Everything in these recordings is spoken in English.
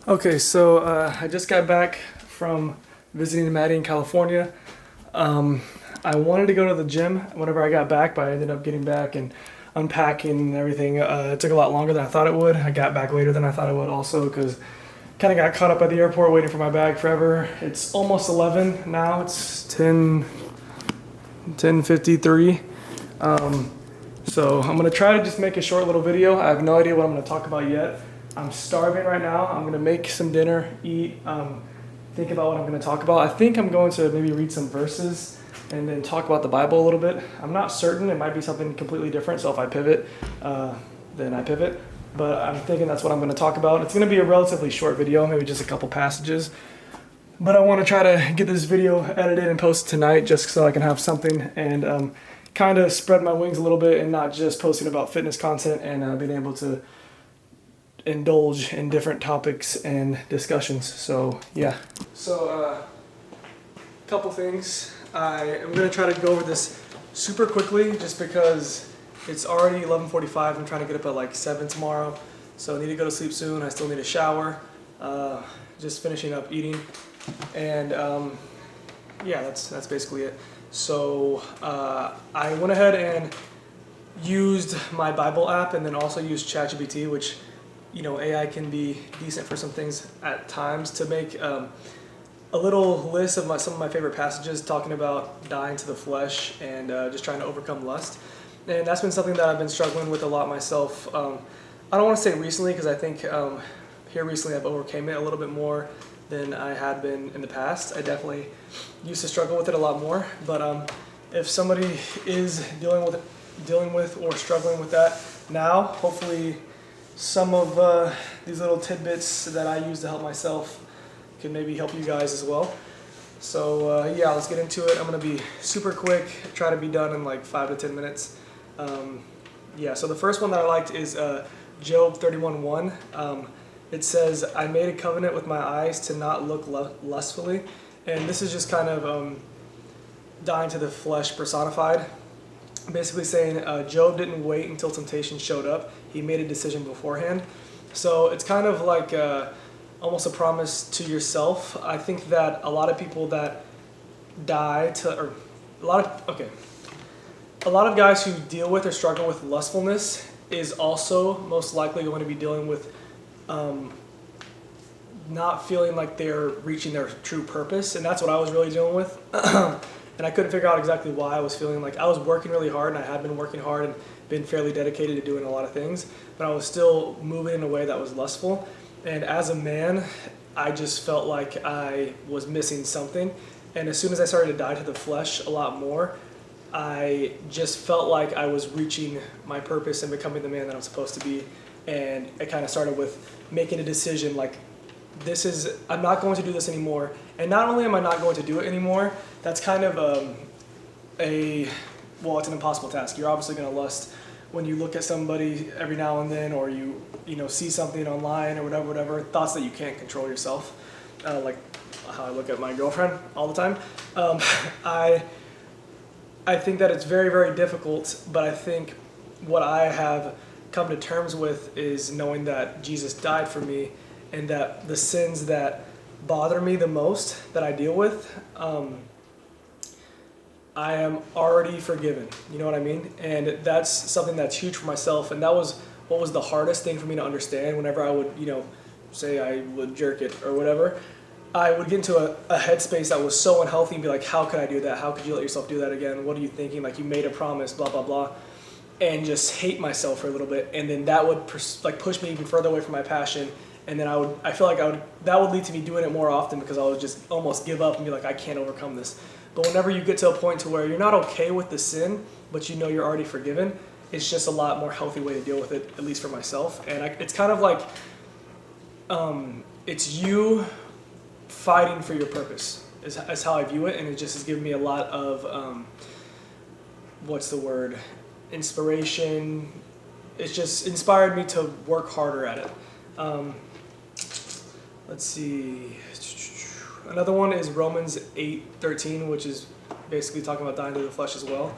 Okay, so I just got back from visiting Maddie in California. Um, I wanted to go to the gym whenever I got back, but I ended up getting back and unpacking and everything. It took a lot longer than I thought it would. I got back later than I thought it would also because kind of got caught up at the airport waiting for my bag forever. It's almost 11 now. It's 10:53. Um, so I'm gonna try to just make a short little video. I have no idea what I'm gonna talk about yet. I'm starving right now. I'm gonna make some dinner, eat, think about what I'm gonna talk about. I think I'm going to maybe read some verses and then talk about the Bible a little bit. I'm not certain. It might be something completely different. So if I pivot, then I pivot. But I'm thinking that's what I'm gonna talk about. It's gonna be a relatively short video, maybe just a couple passages. But I want to try to get this video edited and posted tonight just so I can have something and kind of spread my wings a little bit and not just posting about fitness content and being able to indulge in different topics and discussions. So yeah. So couple things. I am going to try to go over this super quickly just because it's already 11:45. I'm trying to get up at like 7 tomorrow. So I need to go to sleep soon. I still need a shower. Just finishing up eating. And yeah, that's basically it. So I went ahead and used my Bible app and then also used ChatGPT, which AI can be decent for some things at times, to make a little list of some of my favorite passages talking about dying to the flesh and just trying to overcome lust. And that's been something that I've been struggling with a lot myself. I don't want to say recently because I think here recently I've overcame it a little bit more than I had been in the past. I definitely used to struggle with it a lot more, but if somebody is dealing with or struggling with that now, hopefully some of these little tidbits that I use to help myself can maybe help you guys as well. So yeah, let's get into it. I'm gonna be super quick, try to be done in like 5 to 10 minutes. Yeah, so the first one that I liked is Job 31:1. It says, "I made a covenant with my eyes to not look lustfully." And this is just kind of dying to the flesh personified. Basically saying Job didn't wait until temptation showed up. He made a decision beforehand. So it's kind of like almost a promise to yourself. I think that a lot of people that a lot of guys who deal with or struggle with lustfulness is also most likely going to be dealing with not feeling like they're reaching their true purpose, and that's what I was really dealing with. And I couldn't figure out exactly why I was feeling like I was working really hard, and I had been working hard and been fairly dedicated to doing a lot of things, but I was still moving in a way that was lustful. And as a man, I just felt like I was missing something. And as soon as I started to die to the flesh a lot more, I just felt like I was reaching my purpose and becoming the man that I'm supposed to be. And it kind of started with making a decision like, I'm not going to do this anymore. And not only am I not going to do it anymore, that's kind of it's an impossible task. You're obviously going to lust when you look at somebody every now and then, or you see something online or whatever, thoughts that you can't control yourself, like how I look at my girlfriend all the time. I think that it's very, very difficult, but I think what I have come to terms with is knowing that Jesus died for me, and that the sins that bother me the most, that I deal with, I am already forgiven. You know what I mean? And that's something that's huge for myself. And that was what was the hardest thing for me to understand whenever I would, say I would jerk it or whatever. I would get into a headspace that was so unhealthy and be like, how could I do that? How could you let yourself do that again? What are you thinking? Like, you made a promise, blah, blah, blah. And just hate myself for a little bit. And then that would push me even further away from my passion. And then that would lead to me doing it more often because I would just almost give up and be like, I can't overcome this. But whenever you get to a point to where you're not okay with the sin, but you're already forgiven, it's just a lot more healthy way to deal with it, at least for myself. And it's kind of like, it's you fighting for your purpose is how I view it. And it just has given me a lot of, inspiration. It's just inspired me to work harder at it. Let's see. Another one is Romans 8:13, which is basically talking about dying to the flesh as well.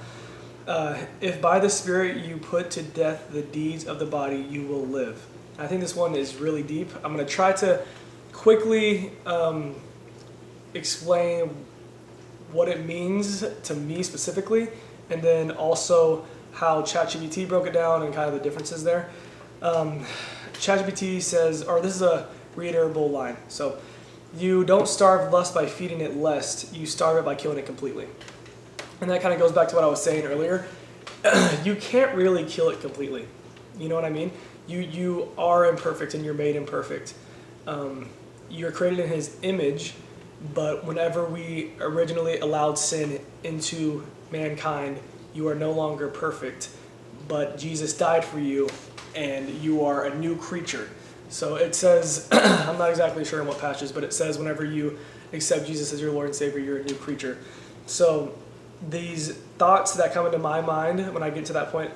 If by the Spirit you put to death the deeds of the body, you will live. I think this one is really deep. I'm going to try to quickly explain what it means to me specifically, and then also how ChatGPT broke it down and kind of the differences there. ChatGPT says, or this is a reiterable line, so you don't starve lust by feeding it lest, you starve it by killing it completely. And that kind of goes back to what I was saying earlier. You can't really kill it completely. You know what I mean? You are imperfect and you're made imperfect. You're created in His image, but whenever we originally allowed sin into mankind, you are no longer perfect, but Jesus died for you and you are a new creature. So it says, I'm not exactly sure in what passage, but it says whenever you accept Jesus as your Lord and Savior, you're a new creature. So these thoughts that come into my mind when I get to that point,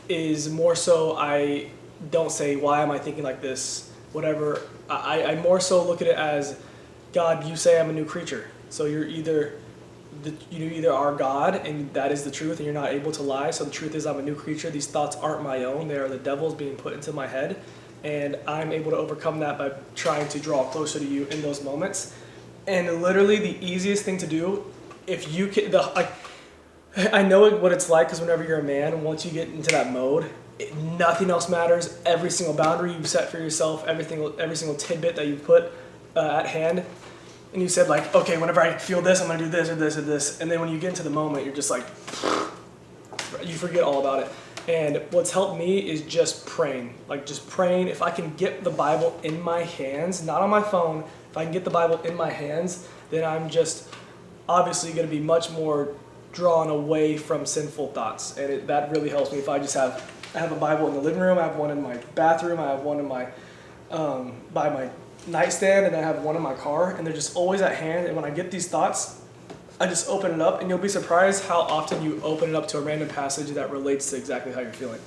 is more so I don't say, why am I thinking like this? Whatever. I more so look at it as, God, you say I'm a new creature. So you either are God, and that is the truth, and you're not able to lie. So the truth is I'm a new creature. These thoughts aren't my own. They are the devil's being put into my head. And I'm able to overcome that by trying to draw closer to you in those moments. And literally the easiest thing to do, if you can, I know what it's like, because whenever you're a man, once you get into that mode, nothing else matters. Every single boundary you've set for yourself, every single tidbit that you've put at hand, and you said like, okay, whenever I feel this, I'm gonna do this or this or this, and then when you get into the moment, you're just like, you forget all about it. And what's helped me is just praying. If I can get the Bible in my hands, not on my phone, if I can get the Bible in my hands, then I'm just obviously going to be much more drawn away from sinful thoughts. And that really helps me if I have a Bible in the living room, I have one in my bathroom, I have one in my by my nightstand, and I have one in my car, and they're just always at hand. And when I get these thoughts, I just open it up, and you'll be surprised how often you open it up to a random passage that relates to exactly how you're feeling.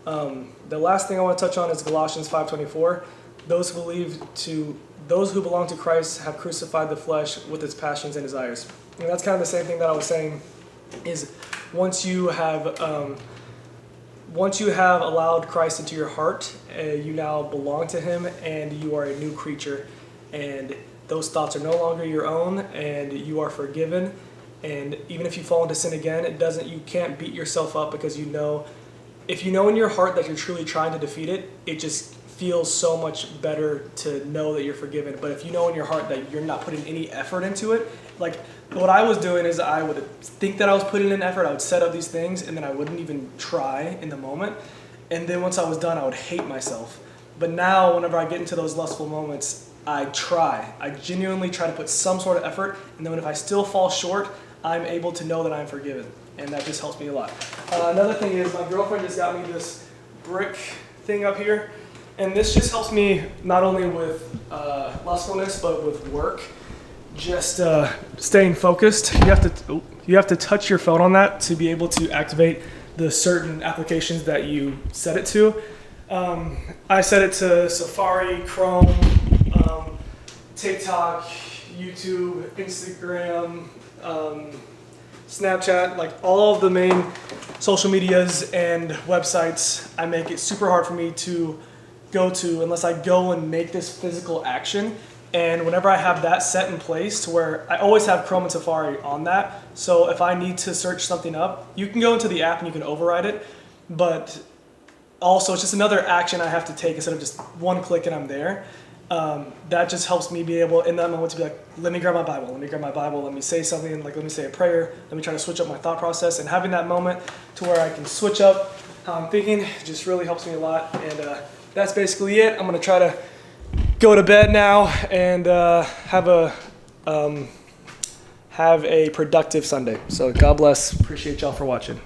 The last thing I want to touch on is Galatians 5:24. Those who belong to Christ have crucified the flesh with its passions and desires. And that's kind of the same thing that I was saying, is once you have allowed Christ into your heart, you now belong to Him, and you are a new creature, and those thoughts are no longer your own, and you are forgiven. And even if you fall into sin again, you can't beat yourself up, because if you know in your heart that you're truly trying to defeat it, it just feels so much better to know that you're forgiven. But if you know in your heart that you're not putting any effort into it, like what I was doing is I would think that I was putting in effort, I would set up these things, and then I wouldn't even try in the moment. And then once I was done, I would hate myself. But now, whenever I get into those lustful moments, I genuinely try to put some sort of effort, and then if I still fall short, I'm able to know that I'm forgiven. And that just helps me a lot. Another thing is, my girlfriend just got me this brick thing up here. And this just helps me not only with lustfulness, but with work. Just staying focused. You have to touch your phone on that to be able to activate the certain applications that you set it to. I set it to Safari, Chrome, TikTok, YouTube, Instagram, Snapchat, like all of the main social medias and websites. I make it super hard for me to go to unless I go and make this physical action. And whenever I have that set in place, to where I always have Chrome and Safari on that, so if I need to search something up, you can go into the app and you can override it, but also it's just another action I have to take instead of just one click and I'm there. That just helps me be able in that moment to be like, let me grab my Bible, let me say something, like let me say a prayer, let me try to switch up my thought process. And having that moment to where I can switch up how I'm thinking just really helps me a lot. And that's basically it. I'm going to try to go to bed now and have a productive Sunday. So God bless. Appreciate y'all for watching.